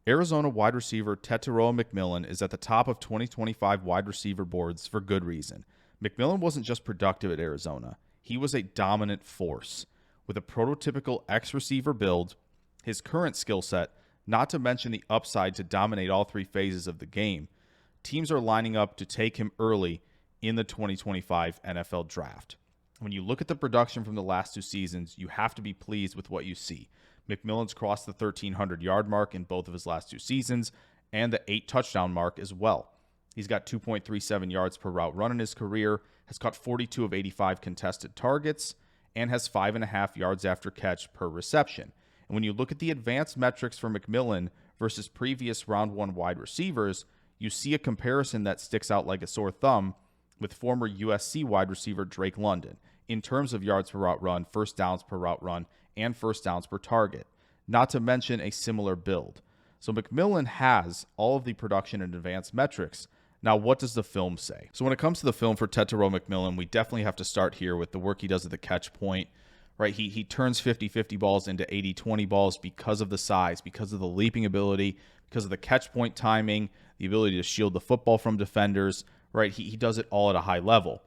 Arizona wide receiver Tetairoa McMillan is at the top of 2025 wide receiver boards for good reason. McMillan wasn't just productive at Arizona. He was a dominant force. With a prototypical X-receiver build, his current skill set, not to mention the upside to dominate all three phases of the game, teams are lining up to take him early in the 2025 NFL Draft. When you look at the production from the last two seasons, you have to be pleased with what you see. McMillan's crossed the 1,300-yard mark in both of his last two seasons and the 8-touchdown mark as well. He's got 2.37 yards per route run in his career, has caught 42 of 85 contested targets, and has 5.5 yards after catch per reception. And when you look at the advanced metrics for McMillan versus previous round one wide receivers, you see a comparison that sticks out like a sore thumb with former USC wide receiver Drake London in terms of yards per route run, first downs per route run, and first downs per target, not to mention a similar build. So McMillan has all of the production and advanced metrics. Now, what does the film say? So when it comes to the film for Tetairoa McMillan, we definitely have to start here with the work he does at the catch point. Right, he turns 50-50 balls into 80-20 balls because of the size, because of the leaping ability, because of the catch point timing, the ability to shield the football from defenders. Right, he does it all at a high level.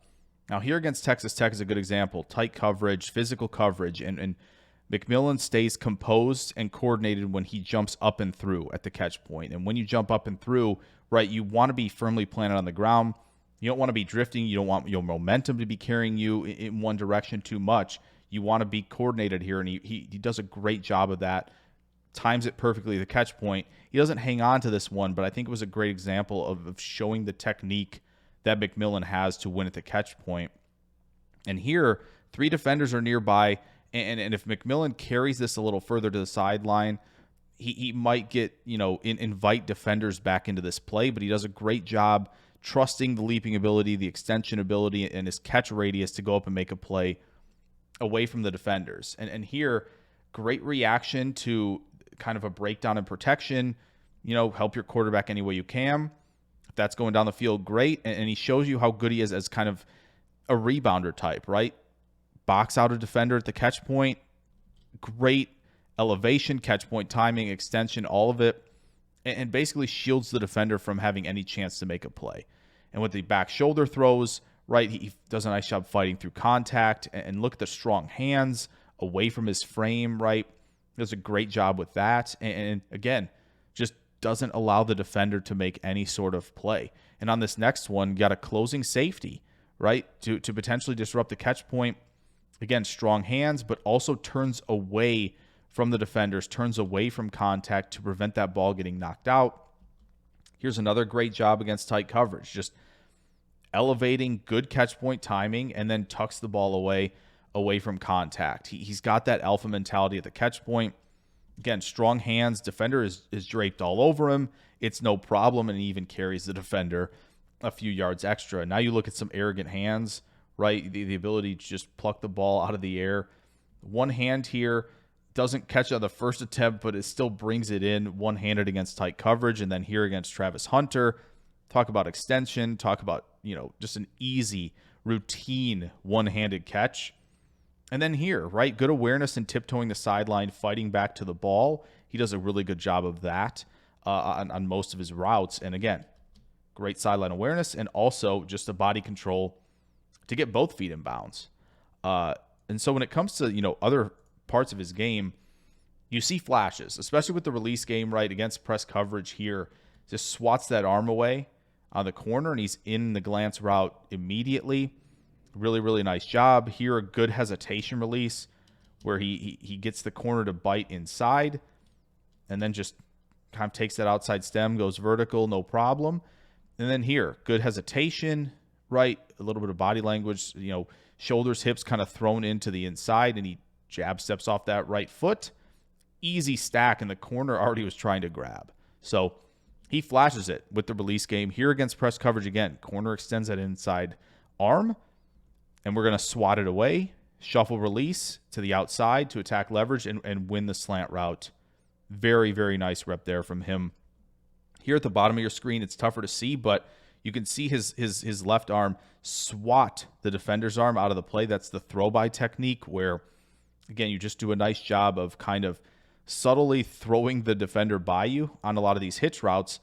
Now, here against Texas Tech is a good example. Tight coverage, physical coverage, and McMillan stays composed and coordinated when he jumps up and through at the catch point. And when you jump up and through, right, you want to be firmly planted on the ground. You don't want to be drifting. You don't want your momentum to be carrying you in one direction too much. You want to be coordinated here, and he does a great job of that. Times it perfectly at the catch point. He doesn't hang on to this one, but I think it was a great example of showing the technique that McMillan has to win at the catch point. And here, three defenders are nearby, and if McMillan carries this a little further to the sideline, he might get, invite defenders back into this play, but he does a great job trusting the leaping ability, the extension ability, and his catch radius to go up and make a play away from the defenders. And here, great reaction to kind of a breakdown in protection, help your quarterback any way you can. If that's going down the field, great. And he shows you how good he is as kind of a rebounder type, right? Box out a defender at the catch point. Great elevation, catch point timing, extension, all of it. And basically shields the defender from having any chance to make a play. And with the back shoulder throws, right, he does a nice job fighting through contact. And look at the strong hands away from his frame, right? Does a great job with that. And again, just doesn't allow the defender to make any sort of play. And on this next one, got a closing safety, right, to potentially disrupt the catch point. Again, strong hands, but also turns away from the defenders, turns away from contact to prevent that ball getting knocked out. Here's another great job against tight coverage. Just elevating, good catch point timing, and then tucks the ball away from contact. He's got that alpha mentality at the catch point. Again, strong hands. Defender is draped all over him. It's no problem, and he even carries the defender a few yards extra. Now you look at some arrogant hands, right? The ability to just pluck the ball out of the air. One hand here doesn't catch on the first attempt, but it still brings it in one-handed against tight coverage. And then here against Travis Hunter, talk about extension, talk about, just an easy, routine one-handed catch. And then here, right, good awareness and tiptoeing the sideline, fighting back to the ball. He does a really good job of that on most of his routes. And again, great sideline awareness and also just the body control to get both feet in bounds. And so when it comes to, other parts of his game, you see flashes, especially with the release game, right, against press coverage here. Just swats that arm away on the corner, and he's in the glance route immediately. Really, really nice job. Here, a good hesitation release where he gets the corner to bite inside and then just kind of takes that outside stem, goes vertical, no problem. And then here, good hesitation, right? A little bit of body language, shoulders, hips kind of thrown into the inside, and he jab steps off that right foot. Easy stack, and the corner already was trying to grab. So he flashes it with the release game. Here against press coverage again, corner extends that inside arm, and we're going to swat it away, shuffle release to the outside to attack leverage and win the slant route. Very, very nice rep there from him. Here at the bottom of your screen, it's tougher to see, but you can see his left arm swat the defender's arm out of the play. That's the throw-by technique where, again, you just do a nice job of kind of subtly throwing the defender by you on a lot of these hitch routes.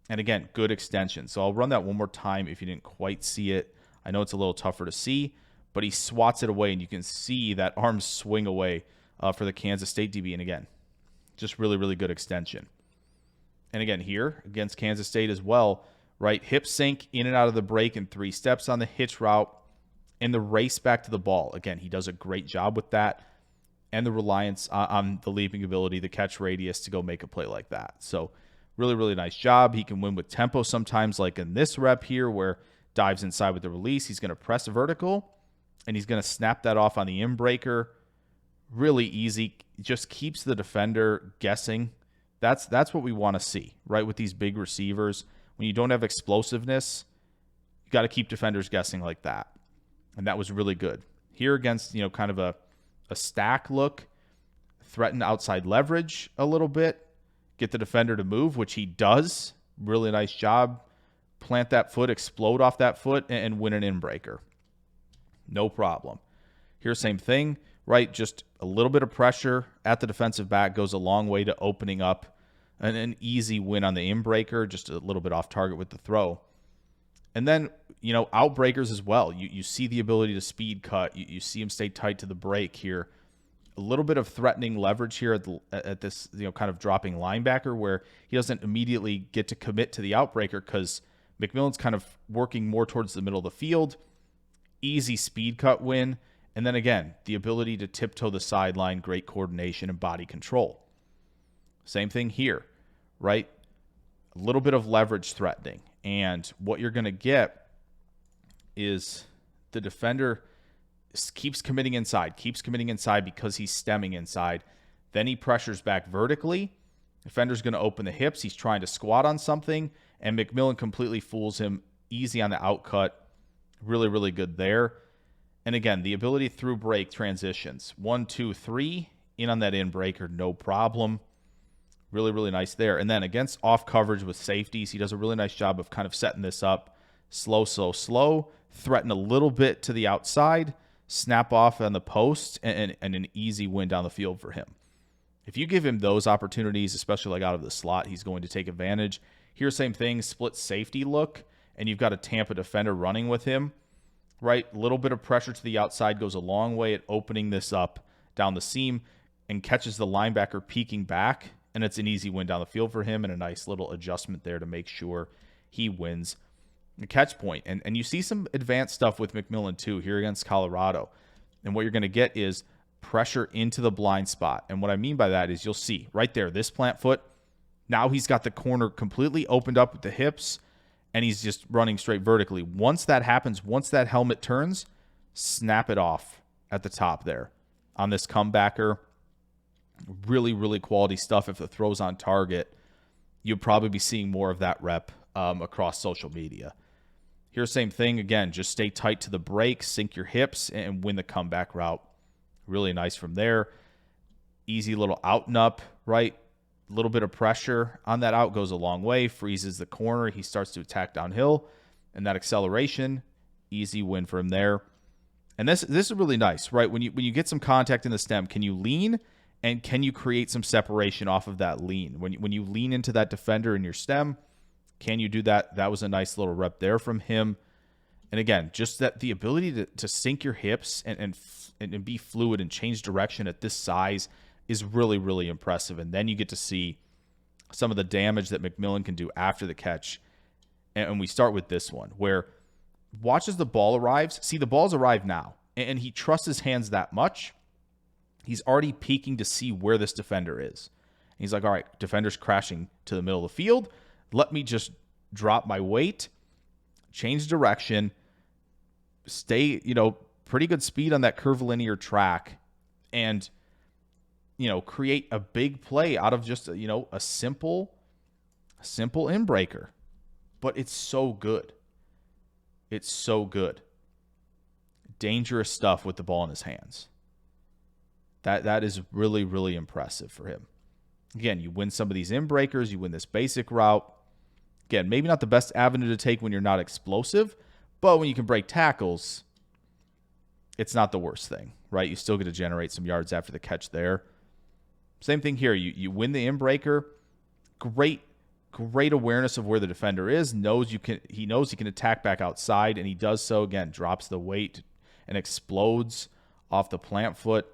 And again, good extension. So I'll run that one more time if you didn't quite see it. I know it's a little tougher to see, but he swats it away, and you can see that arm swing away for the Kansas State DB. And again, just really, really good extension. And again, here against Kansas State as well, right? Hip sink in and out of the break in 3 steps on the hitch route and the race back to the ball. Again, he does a great job with that, and the reliance on the leaping ability, the catch radius to go make a play like that. So really, really nice job. He can win with tempo sometimes, like in this rep here where dives inside with the release. He's going to press vertical, and he's going to snap that off on the in-breaker. Really easy. Just keeps the defender guessing. That's what we want to see, right, with these big receivers. When you don't have explosiveness, you got to keep defenders guessing like that. And that was really good. Here against, kind of a stack look, threaten outside leverage a little bit, get the defender to move, which he does. Really nice job. Plant that foot, explode off that foot, and win an in-breaker. No problem. Here, same thing, right? Just a little bit of pressure at the defensive back goes a long way to opening up an easy win on the in-breaker, just a little bit off target with the throw. And then, outbreakers as well. You see the ability to speed cut. You see him stay tight to the break here. A little bit of threatening leverage here at this, kind of dropping linebacker where he doesn't immediately get to commit to the outbreaker because McMillan's kind of working more towards the middle of the field. Easy speed cut win. And then again, the ability to tiptoe the sideline, great coordination and body control. Same thing here, right? A little bit of leverage threatening. And what you're going to get is the defender keeps committing inside because he's stemming inside. Then he pressures back vertically. Defender's going to open the hips. He's trying to squat on something, and McMillan completely fools him. Easy on the outcut. Really, really good there. And again, the ability through break transitions. 1, 2, 3, in on that in breaker, no problem. Really, really nice there. And then against off coverage with safeties, he does a really nice job of kind of setting this up. Slow, threaten a little bit to the outside, snap off on the post, and an easy win down the field for him. If you give him those opportunities, especially like out of the slot, he's going to take advantage. Here, same thing, split safety look, and you've got a Tampa defender running with him, right? A little bit of pressure to the outside goes a long way at opening this up down the seam and catches the linebacker peeking back, and it's an easy win down the field for him and a nice little adjustment there to make sure he wins the catch point. And you see some advanced stuff with McMillan too here against Colorado. And what you're going to get is pressure into the blind spot. And what I mean by that is you'll see right there, this plant foot, now he's got the corner completely opened up with the hips, and he's just running straight vertically. Once that happens, once that helmet turns, snap it off at the top there on this comebacker. Really, really quality stuff. If the throw's on target, you'll probably be seeing more of that rep across social media. Here's same thing. Again, just stay tight to the break, sink your hips, and win the comeback route. Really nice from there. Easy little out and up, right? A little bit of pressure on that out goes a long way. Freezes the corner. He starts to attack downhill. And that acceleration, easy win for him there. And this is really nice, right? When you get some contact in the stem, can you lean? And can you create some separation off of that lean? When you lean into that defender in your stem, can you do that? That was a nice little rep there from him. And again, just that the ability to sink your hips and be fluid and change direction at this size is really, really impressive. And then you get to see some of the damage that McMillan can do after the catch. And we start with this one where watch as the ball arrives. See, the ball's arrived now. And he trusts his hands that much. He's already peeking to see where this defender is. He's like, all right, defender's crashing to the middle of the field. Let me just drop my weight, change direction, stay, pretty good speed on that curvilinear track, and, create a big play out of just, a simple in-breaker. But it's so good. It's so good. Dangerous stuff with the ball in his hands. That is really, really impressive for him. Again, you win some of these in-breakers. You win this basic route. Again, maybe not the best avenue to take when you're not explosive, but when you can break tackles, it's not the worst thing, right? You still get to generate some yards after the catch there. Same thing here. You win the in-breaker. Great awareness of where the defender is. He knows he can attack back outside, and he does so. Again, drops the weight and explodes off the plant foot.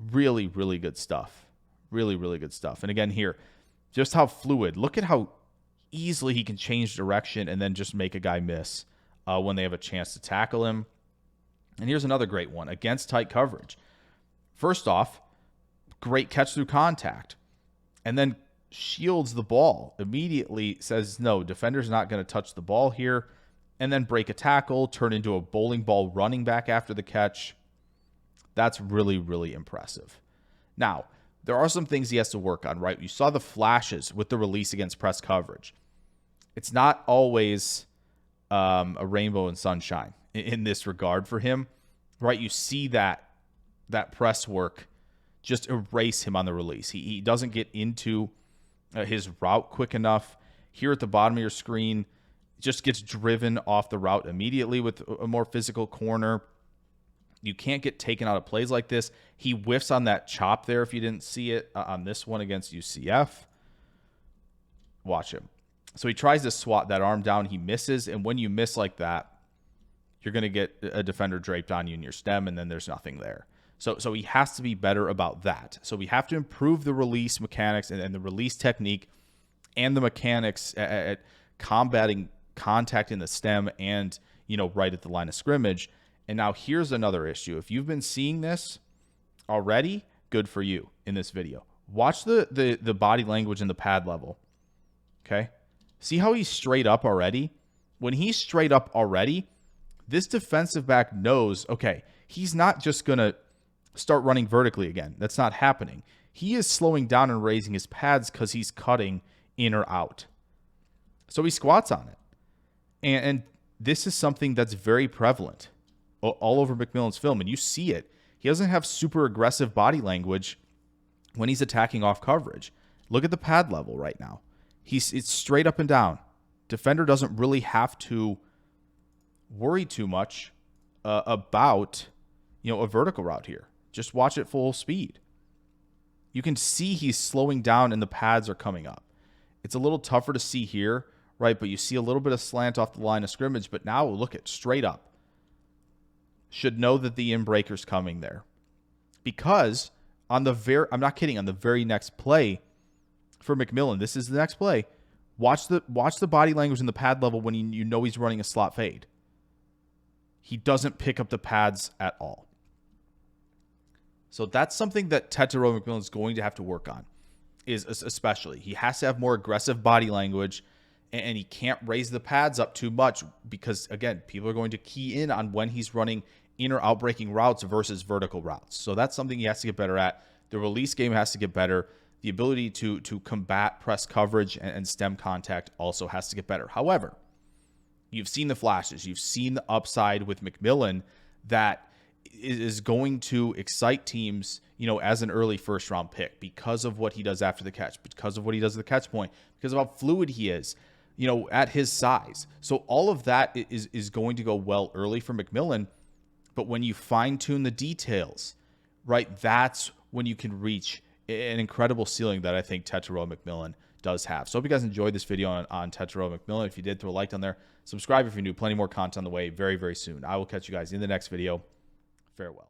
Really, really good stuff. Really, really good stuff. And again here, just how fluid. Look at how easily he can change direction and then just make a guy miss when they have a chance to tackle him. And here's another great one against tight coverage. First off, great catch through contact. And then shields the ball. Immediately says, no, defender's not going to touch the ball here. And then break a tackle, turn into a bowling ball running back after the catch. That's really, really impressive. Now, there are some things he has to work on, right? You saw the flashes with the release against press coverage. It's not always a rainbow and sunshine in this regard for him, right? You see that press work just erase him on the release. He doesn't get into his route quick enough. Here at the bottom of your screen, just gets driven off the route immediately with a more physical corner. You can't get taken out of plays like this. He whiffs on that chop there if you didn't see it on this one against UCF. Watch him. So he tries to swat that arm down. He misses, and when you miss like that, you're going to get a defender draped on you in your stem, and then there's nothing there. So he has to be better about that. So we have to improve the release mechanics and the release technique and the mechanics at combating contact in the stem and, right at the line of scrimmage. And now here's another issue. If you've been seeing this already, good for you in this video. Watch the body language and the pad level. Okay? See how he's straight up already? When he's straight up already, this defensive back knows, okay, he's not just going to start running vertically again. That's not happening. He is slowing down and raising his pads because he's cutting in or out. So he squats on it. And this is something that's very prevalent all over McMillan's film, and you see it. He doesn't have super aggressive body language when he's attacking off coverage. Look at the pad level right now. It's straight up and down. Defender doesn't really have to worry too much about a vertical route here. Just watch it full speed. You can see he's slowing down and the pads are coming up. It's a little tougher to see here, right? But you see a little bit of slant off the line of scrimmage, but now look at straight up. Should know that the in-breaker's coming there. Because I'm not kidding, on the very next play for McMillan, this is the next play. Watch the body language and the pad level when you know he's running a slot fade. He doesn't pick up the pads at all. So that's something that Tetairoa McMillan is going to have to work on, is especially. He has to have more aggressive body language, and he can't raise the pads up too much because, again, people are going to key in on when he's running in or out breaking routes versus vertical routes. So that's something he has to get better at. The release game has to get better. The ability to combat press coverage and stem contact also has to get better. However, you've seen the flashes. You've seen the upside with McMillan that is going to excite teams, as an early first-round pick because of what he does after the catch, because of what he does at the catch point, because of how fluid he is, at his size. So all of that is going to go well early for McMillan. But when you fine-tune the details, right, that's when you can reach an incredible ceiling that I think Tetairoa McMillan does have. So I hope you guys enjoyed this video on Tetairoa McMillan. If you did, throw a like down there. Subscribe if you're new. Plenty more content on the way very, very soon. I will catch you guys in the next video. Farewell.